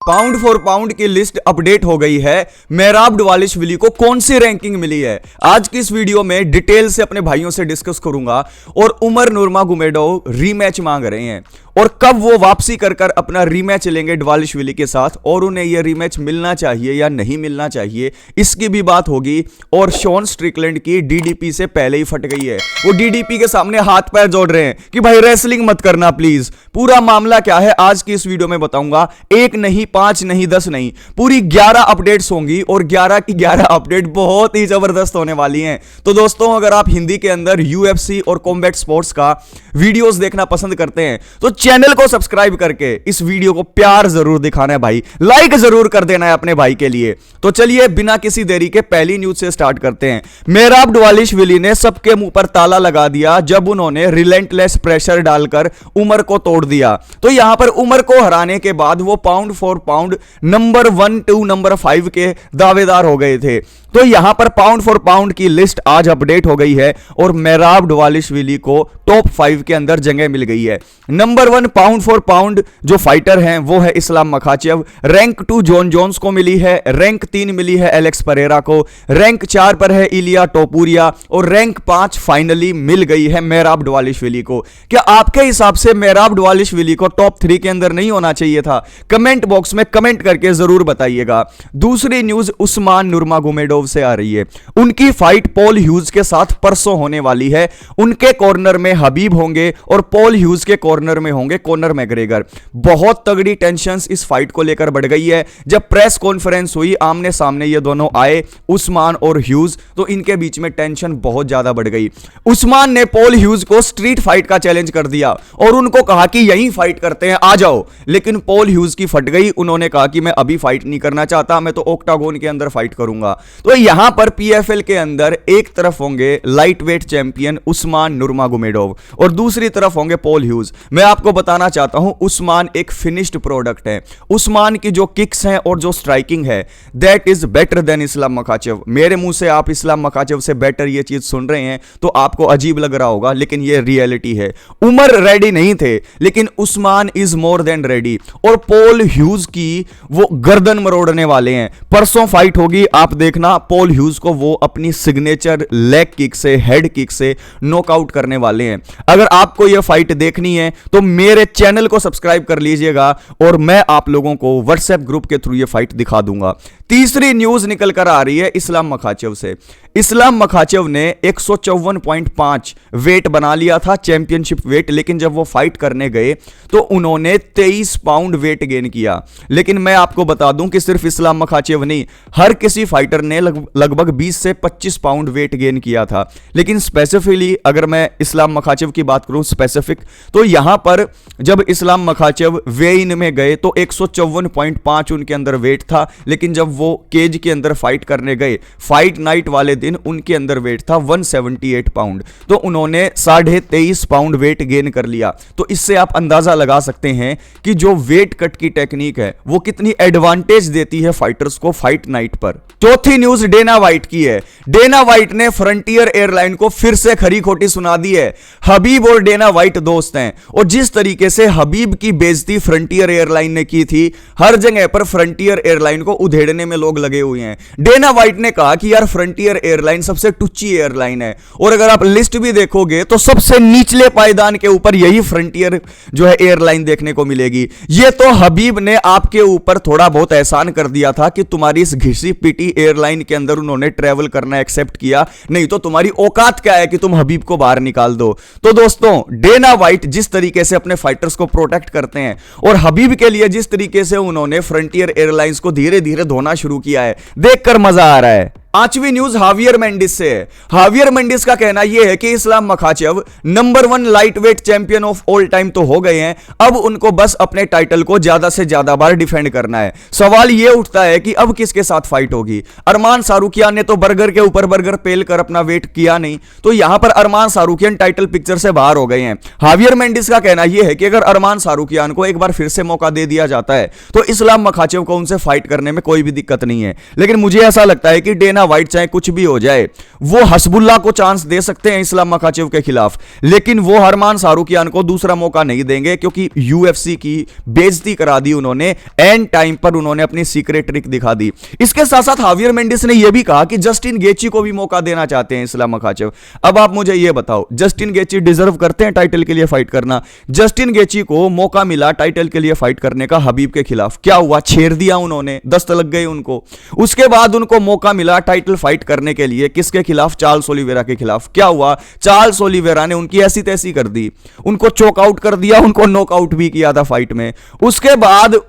Pound for pound की list update हो गई है। मेहराब दवालिशविली को कौन सी रैंकिंग मिली है, आज की इस वीडियो में डिटेल से अपने भाइयों से डिस्कस करूंगा। और उमर नूरमागोमेडोव रीमैच मांग रहे हैं और कब वो वापसी कर अपना रीमैच लेंगे दवालिशविली के साथ, और उन्हें यह रीमैच मिलना चाहिए या नहीं मिलना चाहिए, इसकी भी बात होगी। और शॉन स्ट्रिकलैंड की डीडीपी से पहले ही फट गई है, वो डीडीपी के सामने हाथ पैर जोड़ रहे हैं कि भाई रेसलिंग मत करना प्लीज। पूरा मामला क्या है आज की इस वीडियो में बताऊंगा। एक नहीं, 5 नहीं, 10 नहीं, पूरी 11 अपडेट्स होंगी और 11 की 11 अपडेट बहुत ही जबरदस्त होने वाली हैं। तो दोस्तों, अगर आप हिंदी के अंदर यूएफसी और कॉम्बैट स्पोर्ट्स का वीडियोस देखना पसंद करते हैं तो चैनल को सब्सक्राइब करके इस वीडियो को प्यार जरूर दिखाना है भाई, लाइक जरूर कर देना है अपने भाई के लिए। तो चलिए बिना किसी देरी के पहली न्यूज से स्टार्ट करते हैं। मेहराब दवालिशविली ने सबके मुंह पर ताला लगा दिया जब उन्होंने रिलेंटलेस प्रेशर डालकर उमर को तोड़ दिया। तो यहां पर उमर को हराने के बाद वो pound for pound number 1 to number 5 के दावेदार हो गए थे। तो यहां पर पाउंड फॉर पाउंड की लिस्ट आज अपडेट हो गई है और मेहराब दवालिशविली को टॉप 5 के अंदर जगह मिल गई है। नंबर 1 पाउंड फॉर पाउंड जो फाइटर हैं वो है Islam Makhachev. Rank 2 Jon Jones को मिली है, रैंक 3 मिली है एलेक्स परेरा को, रैंक 4 पर है इलिया टोपुरिया और रैंक 5 फाइनली मिल गई है मेहराब दवालिशविली को। क्या आपके हिसाब से मेहराब दवालिशविली को टॉप 3 के अंदर नहीं होना चाहिए था? कमेंट बॉक्स में कमेंट करके जरूर बताइएगा। दूसरी न्यूज उस्मान नूरमागोमेडोव से आ रही है। उनकी फाइट पॉल ह्यूज के साथ परसों होने वाली है। उनके कॉर्नर में हबीब होंगे और पॉल ह्यूज के कॉर्नर में होंगे कॉनर मैग्रेगर। बहुत तगड़ी टेंशंस इस फाइट को लेकर बढ़ गई है। जब प्रेस कॉन्फ्रेंस हुई, आमने सामने ये दोनों आए, उस्मान और ह्यूज, तो इनके बीच में टेंशन बहुत ज्यादा बढ़ गई। उस्मान ने पॉल ह्यूज को स्ट्रीट फाइट का चैलेंज कर दिया और उनको कहा कि यहीं फाइट करते हैं, आ जाओ। लेकिन पॉल ह्यूज की फट गई। उन्होंने कहा कि मैं अभी फाइट नहीं करना चाहता, मैं तो ऑक्टागोन के अंदर फाइट करूंगा। तो यहां पर पीएफएल के अंदर एक तरफ होंगे लाइट वेट चैंपियन उस्मान नूरमागोमेडोव और दूसरी तरफ होंगे पॉल ह्यूज। मैं आपको बताना चाहता हूं, उस्मान एक फिनिश्ड प्रोडक्ट है। उस्मान की जो किक्स हैं और जो स्ट्राइकिंग है, that is better than Islam Makhachev. मेरे मुंह से आप इस्लाम मखाचेव से बेटर ये चीज सुन रहे हैं तो आपको अजीब लग रहा होगा, लेकिन ये रियलिटी है। उमर रेडी नहीं थे, लेकिन Usman is more than ready और पॉल ह्यूज की वो गर्दन मरोड़ने वाले हैं। परसों फाइट होगी, आप देखना। पॉल ह्यूज को वो अपनी सिग्नेचर लेग किक से, हेड किक से नॉकआउट करने वाले हैं। अगर आपको यह फाइट देखनी है तो मेरे चैनल को सब्सक्राइब कर लीजिएगा और मैं आप लोगों को व्हाट्सएप ग्रुप के थ्रू यह फाइट दिखा दूंगा। तीसरी न्यूज निकल कर आ रही है इस्लाम मखाचेव से। इस्लाम मखाचेव ने 154.5 वेट बना लिया था, चैंपियनशिप वेट, लेकिन जब वो फाइट करने गए तो उन्होंने 23 पाउंड वेट गेन किया। लेकिन मैं आपको बता दूं कि सिर्फ इस्लाम मखाचेव नहीं, हर किसी फाइटर ने लगभग 20 से 25 पाउंड वेट गेन किया था। लेकिन स्पेसिफिकली अगर मैं इस्लाम मखाचेव की बात करूं स्पेसिफिक, तो यहां पर जब इस्लाम मखाचेव वे इन में गए तो 154.5 उनके अंदर वेट था, लेकिन जब वो केज के अंदर फाइट करने गए, फाइट नाइट वाले दिन उनके अंदर वेट था 178 पाउंड। तो उन्होंने 23.5 पाउंड वेट गेन कर लिया। तो इससे आप अंदाजा लगा सकते हैं कि जो वेट कट की टेक्निक है वो कितनी एडवांटेज देती है फाइटर्स को फाइट नाइट पर। चौथी न्यूज डेना वाइट की है। डेना वाइट ने फ्रंटियर एयरलाइन को फिर से खरी खोटी सुना दी है। हबीब और डेना वाइट दोस्त हैं और जिस तरीके से हबीब की बेइज्जती फ्रंटियर एयरलाइन ने की थी, हर जगह पर फ्रंटियर एयरलाइन को उधेड़ने में लोग लगे हुए हैं। डेना वाइट ने कहा कि यार फ्रंटियर एयरलाइन सबसे टुच्ची एयरलाइन है और अगर आप लिस्ट भी देखोगे तो सबसे निचले पायदान के ऊपर यही फ्रंटियर जो है एयरलाइन देखने को मिलेगी। ये तो हबीब ने आपके ऊपर थोड़ा बहुत एहसान कर दिया था कि तुम्हारी इस घिसी पीटी एयरलाइन के अंदर उन्होंने ट्रेवल करना एक्सेप्ट किया, नहीं तो तुम्हारी औकात क्या है कि तुम हबीब को बाहर निकाल दो। तो दोस्तों, डेना वाइट जिस तरीके से अपने फाइटर्स को प्रोटेक्ट करते हैं और हबीब के लिए जिस तरीके से उन्होंने फ्रंटियर एयरलाइंस को धीरे धीरे धोना शुरू किया है, देखकर मजा आ रहा है। पांचवी न्यूज हावियर मेंडिस से है। हावियर मेंडिस का कहना यह है कि Islam Makhachev number 1 light weight champion of all time तो हो गए हैं, अब उनको बस अपने टाइटल को ज्यादा से ज्यादा बार डिफेंड करना है। सवाल यह उठता है कि अब किसके साथ फाइट होगी। अरमान सारूकियान ने तो बर्गर के ऊपर बर्गर पेल कर अपना वेट किया नहीं, तो यहां पर अरमान सारूकियान टाइटल पिक्चर से बाहर हो गए हैं। हावियर मेंडिस का कहना यह है कि अगर अरमान सारूकियान को एक बार फिर से मौका दे दिया जाता है तो इस्लाम मखाचेव को उनसे फाइट करने में कोई भी दिक्कत नहीं है। लेकिन मुझे ऐसा लगता है कि डेना डायना वाइट चाहे कुछ भी हो जाए, वो हसबुल्ला को चांस दे सकते हैं इस्लाम मखाचेव के खिलाफ, लेकिन वो हरमान सारूकियान को दूसरा मौका नहीं देंगे, क्योंकि यूएफसी की बेइज्जती करा दी उन्होंने, एंड टाइम पर उन्होंने अपनी सीक्रेट ट्रिक दिखा दी। इसके साथ साथ हावियर मेंडिस ने यह भी कहा कि जस्टिन गेची को भी मौका देना चाहते हैं इस्लाम मखाचेव। अब आप मुझे यह बताओ, जस्टिन गेची डिजर्व करते हैं टाइटल के लिए फाइट करना? जस्टिन गेची को मौका मिला टाइटल के लिए फाइट करने का हबीब के खिलाफ, क्या हुआ? छेड़ दिया उन्होंने, दस्त लग गए उनको। उसके बाद उनको मौका मिला टाइटल फाइट करने के लिए, किसके खिलाफ? चार्ल्स ओलिवेरा के खिलाफ। क्या हुआ? चार्ल्स ओलिवेरा ने उनकी ऐसी तैसी कर दी, उनको चोकआउट कर दिया, उनको नॉकआउट भी किया था फाइट में। उसके बाद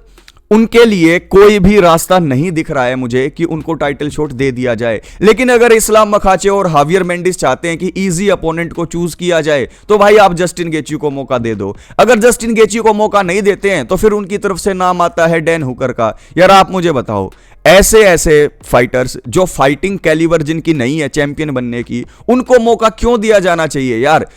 उनके लिए कोई भी रास्ता नहीं दिख रहा है मुझे कि उनको टाइटल शॉट दे दिया जाए। लेकिन अगर इस्लाम मखाचेव और हावियर मेंडिस चाहते हैं कि इजी अपोनेंट को चूज किया जाए, तो भाई आप जस्टिन गेची को मौका दे दो। अगर जस्टिन गेची को मौका नहीं देते हैं तो फिर उनकी तरफ से नाम आता है डैन हुकर का। यार आप मुझे बताओ, ऐसे ऐसे फाइटर्स जो फाइटिंग कैलिबर जिनकी नहीं है चैंपियन बनने की, उनको मौका क्यों दिया जाना चाहिए यार?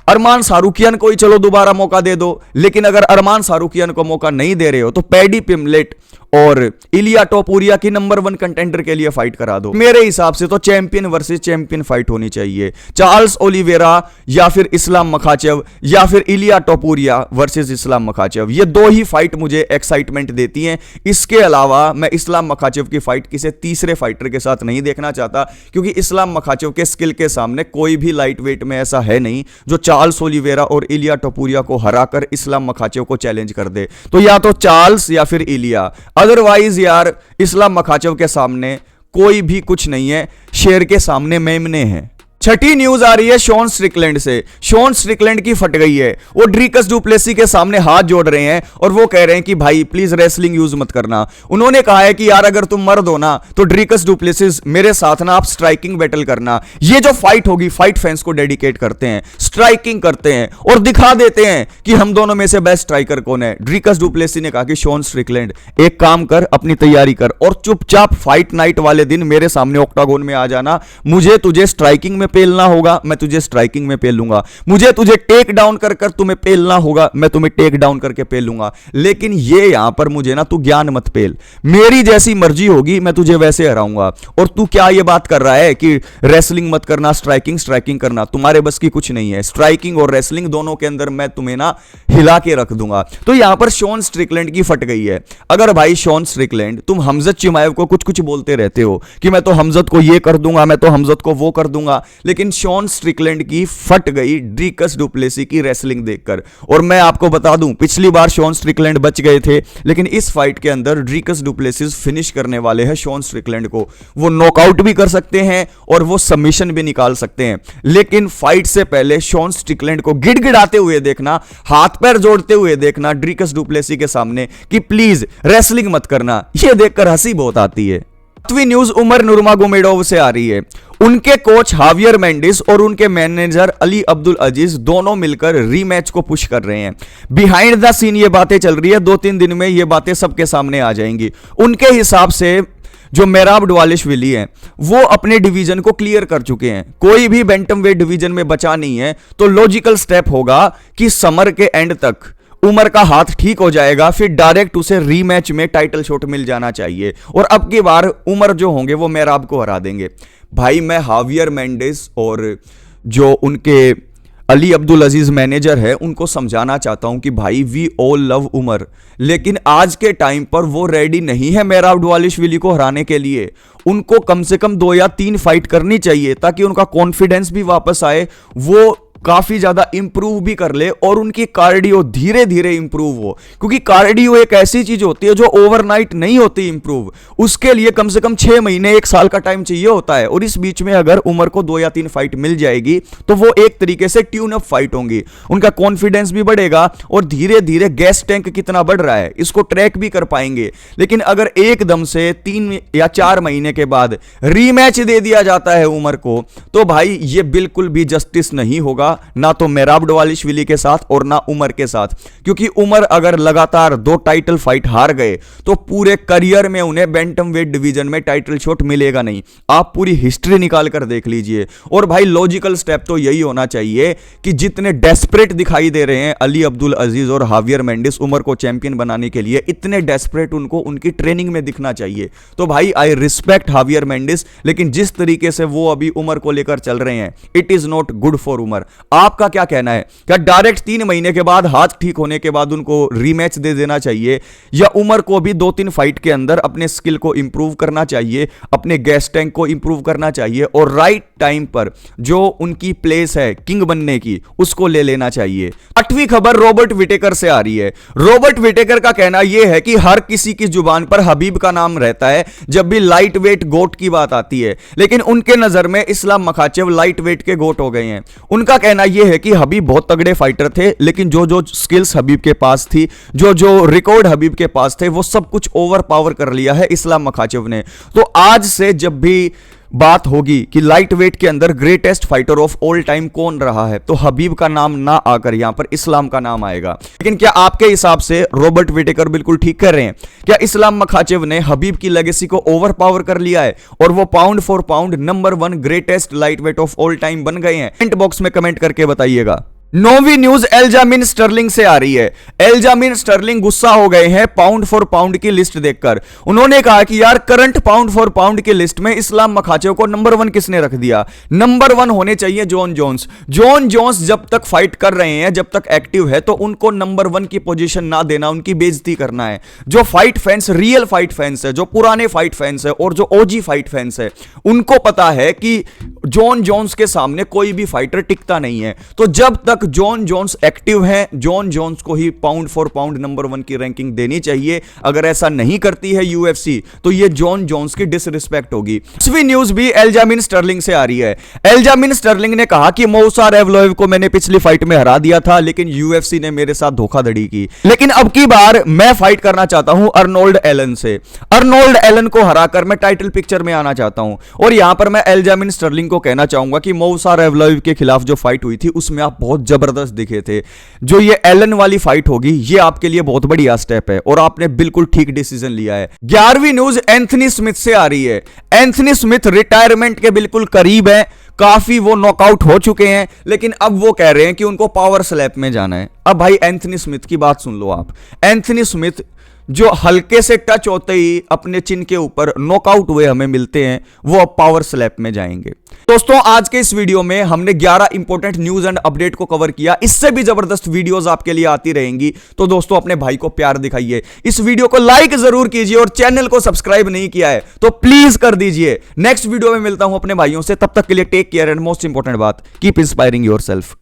अरमान सारूकियान को ही चलो दोबारा मौका दे दो, लेकिन अगर अरमान सारूकियान को मौका नहीं दे रहे हो तो पैडी पिमलेट और इलिया टोपुरिया की नंबर 1 कंटेंडर के लिए फाइट करा दो। मेरे हिसाब से तो चैंपियन वर्सेस चैंपियन फाइट होनी चाहिए। चार्ल्स ओलिवेरा या फिर इस्लाम मखाचेव, या फिर इलिया टोपुरिया वर्सेस इस्लाम मखाचेव, ये दो ही फाइट मुझे एक्साइटमेंट देती हैं। इसके अलावा मैं इस्लाम मखाचेव की फाइट किसी तीसरे फाइटर के साथ नहीं देखना चाहता, क्योंकि इस्लाम मखाचेव के स्किल के सामने कोई भी लाइट वेट में ऐसा है नहीं जो चार्ल्स ओलिवेरा और इलिया टोपुरिया को हराकर इस्लाम मखाचेव को चैलेंज कर दे। तो या तो चार्ल्स या फिर इलिया, अदरवाइज यार इस्लाम मखाचेव के सामने कोई भी कुछ नहीं है, शेर के सामने मेमने हैं। छठी न्यूज आ रही है शॉन स्ट्रिकलैंड से। शॉन स्ट्रिकलैंड की फट गई है, वो ड्रीकस डुप्लेसी के सामने हाथ जोड़ रहे हैं और वो कह रहे हैं कि भाई प्लीज रेसलिंग यूज मत करना। उन्होंने कहा है कि यार अगर तुम मर्द हो ना तो ड्रीकस डुप्लेसिस मेरे साथ ना आप स्ट्राइकिंग बैटल करना। ये जो फाइट होगी, फाइट फैंस को डेडिकेट करते हैं, स्ट्राइकिंग करते हैं और दिखा देते हैं कि हम दोनों में से बेस्ट स्ट्राइकर कौन है। ड्रीकस डुप्लेसी ने कहा कि शॉन स्ट्रिकलैंड एक काम कर, अपनी तैयारी कर और चुपचाप फाइट नाइट वाले दिन मेरे सामने ऑक्टागोन में आ जाना। मुझे तुझे स्ट्राइकिंग में पेलना होगा, मैं तुझे स्ट्राइकिंग में पेल लूंगा। मुझे तुझे टेक डाउन कर कर तुम्हें पेलना होगा, मैं तुम्हें टेक डाउन करके पेल लूंगा। लेकिन ये यहां पर मुझे ना तू ज्ञान मत पेल, मेरी जैसी मर्जी होगी मैं तुझे वैसे हराऊंगा। और तू क्या ये बात कर रहा है कि रेसलिंग मत करना, स्ट्राइकिंग स्ट्राइकिंग करना, तुम्हारे बस की कुछ नहीं है। स्ट्राइकिंग और रेसलिंग दोनों के अंदर मैं तुम्हें ना हिला के रख दूंगा। तो यहां पर शॉन स्ट्रिकलैंड की फट गई है। अगर भाई शॉन स्ट्रिकलैंड, तुम हमजत चिमाएव को कुछ कुछ बोलते रहते हो कि मैं तो हमजत को ये कर दूंगा, मैं तो हमजत को वो कर दूंगा, लेकिन शॉन स्ट्रिकलैंड की फट गई ड्रीकस डुप्लेसी की रेसलिंग देखकर। और मैं आपको बता दूं, पिछली बार शॉन स्ट्रिकलैंड बच गए थे, लेकिन इस फाइट के अंदर ड्रीकस डुप्लेसिस फिनिश करने वाले हैं शॉन स्ट्रिकलैंड को। वो नॉकआउट भी कर सकते हैं और वो सबमिशन भी निकाल सकते हैं। लेकिन फाइट से पहले शॉन स्ट्रिकलैंड को गिड़गिड़ाते हुए देखना, हाथ पैर जोड़ते हुए देखना ड्रीकस डुप्लेसी के सामने कि प्लीज रेसलिंग मत करना, यह देखकर हंसी बहुत आती है। सातवीं न्यूज उमर नुर्मागोमेडोव से आ रही है। उनके कोच हावियर मेंडिस और उनके मैनेजर अली अब्दुल अजीज दोनों मिलकर रीमैच को पुश कर रहे हैं। बिहाइंड द सीन ये बातें चल रही है, 2-3 दिन में ये बातें सबके सामने आ जाएंगी। उनके हिसाब से जो मेराब डवालिशविली हैं वो अपने डिवीजन को क्लियर कर चुके हैं, कोई भी बैंटमवेट डिवीजन में बचा नहीं है। तो लॉजिकल स्टेप होगा कि समर के एंड तक उमर का हाथ ठीक हो जाएगा, फिर डायरेक्ट उसे रीमैच में टाइटल शॉट मिल जाना चाहिए और अब की बार उमर जो होंगे वो मेराब को हरा देंगे। भाई मैं हावियर मेंडिस और जो उनके अली अब्दुल अजीज मैनेजर है उनको समझाना चाहता हूं कि भाई वी ऑल लव उमर, लेकिन आज के टाइम पर वो रेडी नहीं है मेराब डवालिशविली को हराने के लिए। उनको कम से कम 2 या 3 फाइट करनी चाहिए ताकि उनका कॉन्फिडेंस भी वापस आए, वो काफी ज्यादा इंप्रूव भी कर ले और उनकी कार्डियो धीरे धीरे इंप्रूव हो, क्योंकि कार्डियो एक ऐसी चीज होती है जो ओवरनाइट नहीं होती इंप्रूव। उसके लिए कम से कम 6 महीने 1 साल का टाइम चाहिए होता है। और इस बीच में अगर उमर को 2 या 3 फाइट मिल जाएगी तो वो एक तरीके से ट्यून अप फाइट होंगी, उनका कॉन्फिडेंस भी बढ़ेगा और धीरे धीरे गैस टैंक कितना बढ़ रहा है इसको ट्रैक भी कर पाएंगे। लेकिन अगर एकदम से 3 या 4 महीने के बाद रीमैच दे दिया जाता है उमर को, तो भाई ये बिल्कुल भी जस्टिस नहीं होगा ना तो मेराबडवालिशविली के साथ और ना उमर के साथ, क्योंकि उमर अगर लगातार 2 टाइटल फाइट हार गए तो पूरे करियर में उन्हें बैंटम वेट डिवीजन में टाइटल शॉट मिलेगा नहीं। आप पूरी हिस्ट्री निकाल कर देख लीजिए। और भाई लॉजिकल स्टेप तो यही होना चाहिए कि जितने डेस्परेट दिखाई दे रहे हैं अली अब्दुल अजीज और हावियर मेंडिस उमर को चैंपियन बनाने के लिए, इतने डेस्परेट उनको उनकी ट्रेनिंग में दिखना चाहिए। तो भाई आई रिस्पेक्ट हावियर मेंडिस, लेकिन जिस तरीके से वो अभी उमर को लेकर चल रहे हैं it is not good for Umar. आपका क्या कहना है? क्या डायरेक्ट 3 महीने के बाद हाथ ठीक होने के बाद उनको रीमैच दे देना चाहिए, या उमर को भी 2-3 फाइट के अंदर अपने स्किल को इंप्रूव करना चाहिए, अपने गैस टैंक को इंप्रूव करना चाहिए और राइट टाइम पर जो उनकी प्लेस है किंग बनने की उसको ले लेना चाहिए? 8वीं खबर रॉबर्ट विटेकर से आ रही है। रॉबर्ट विटेकर का कहना यह है कि हर किसी की जुबान पर हबीब का नाम रहता है जब भी लाइट वेट गोट की बात आती है, लेकिन उनके नजर में इस्लाम मखाचेव लाइट वेट के गोट हो गए हैं। उनका कहना यह है कि हबीब बहुत तगड़े फाइटर थे, लेकिन जो जो स्किल्स हबीब के पास थी, जो जो रिकॉर्ड हबीब के पास थे, वो सब कुछ ओवर पावर कर लिया है इस्लाम मखाचेव ने। तो आज से जब भी बात होगी कि लाइट वेट के अंदर greatest fighter of all time कौन रहा है, तो हबीब का नाम ना आकर यहां पर इस्लाम का नाम आएगा। लेकिन क्या आपके हिसाब से रॉबर्ट विटेकर बिल्कुल ठीक कर रहे हैं? क्या इस्लाम मखाचेव ने हबीब की लेगेसी को ओवर पावर कर लिया है और वो pound for pound number 1 greatest light weight of all time बन गए हैं? कमेंट बॉक्स में कमेंट करके बताइएगा। 9वीं न्यूज एल्जामिन स्टर्लिंग से आ रही है। एल्जामिन स्टर्लिंग गुस्सा हो गए हैं पाउंड फॉर पाउंड की लिस्ट देखकर। उन्होंने कहा कि यार करंट पाउंड फॉर पाउंड की लिस्ट में इस्लाम मखाचेव को नंबर 1 किसने रख दिया? नंबर 1 होने चाहिए जॉन जोन्स। जॉन जोन्स जब तक फाइट कर रहे हैं, जब तक एक्टिव है, तो उनको नंबर 1 की पोजीशन ना देना, उनकी बेइज्जती करना है। जो fight fans, real fight fans है, जो पुराने फाइट फैंस है और जो ओजी फाइट फैंस है, उनको पता है कि जॉन जोन्स के सामने कोई भी फाइटर टिकता नहीं है। तो जब तक जॉन जोन्स एक्टिव हैं, जॉन जोन्स को ही पाउंड फॉर पाउंड नंबर 1 की रैंकिंग देनी चाहिए। अगर ऐसा नहीं करती है यूएफसी तो ये जॉन जोन्स की डिसरिस्पेक्ट होगी। 10वीं न्यूज भी एल्जामिन स्टर्लिंग से आ रही है। एल्जामिन स्टर्लिंग ने कहा कि मौसार एवलोव को मैंने पिछली फाइट में हरा दिया था, लेकिन यूएफसी ने मेरे साथ धोखाधड़ी की, लेकिन अब की बार मैं फाइट करना चाहता हूं अर्नोल्ड एलन से। अर्नोल्ड एलन को हराकर मैं टाइटल पिक्चर में आना चाहता हूं। और यहां पर मैं एल्जामिन स्टर्लिंग को कहना चाहूंगा कि मौसार एवलोव के खिलाफ जो फाइट हुई थी उसमें आप बहुत जबरदस्त दिखे थे। जो ये एलन वाली फाइट होगी ये आपके लिए बहुत बढ़िया स्टेप है और आपने बिल्कुल ठीक डिसीजन लिया है। 11वीं न्यूज एंथनी स्मिथ से आ रही है। एंथनी स्मिथ रिटायरमेंट के बिल्कुल करीब है, काफी वो नॉकआउट हो चुके हैं, लेकिन अब वो कह रहे हैं कि उनको पावर स्लैप में जाना है। अब भाई एंथनी स्मिथ की बात सुन लो आप। एंथनी स्मिथ जो हल्के से टच होते ही अपने चिन के ऊपर नॉकआउट हुए हमें मिलते हैं, वो अब पावर स्लैप में जाएंगे। दोस्तों आज के इस वीडियो में हमने 11 इंपॉर्टेंट न्यूज एंड अपडेट को कवर किया। इससे भी जबरदस्त वीडियोस आपके लिए आती रहेंगी, तो दोस्तों अपने भाई को प्यार दिखाइए, इस वीडियो को लाइक जरूर कीजिए और चैनल को सब्सक्राइब नहीं किया है तो प्लीज कर दीजिए। नेक्स्ट वीडियो में मिलता हूं अपने भाइयों से, तब तक के लिए take care and most important बात, कीप इंस्पायरिंग योरसेल्फ।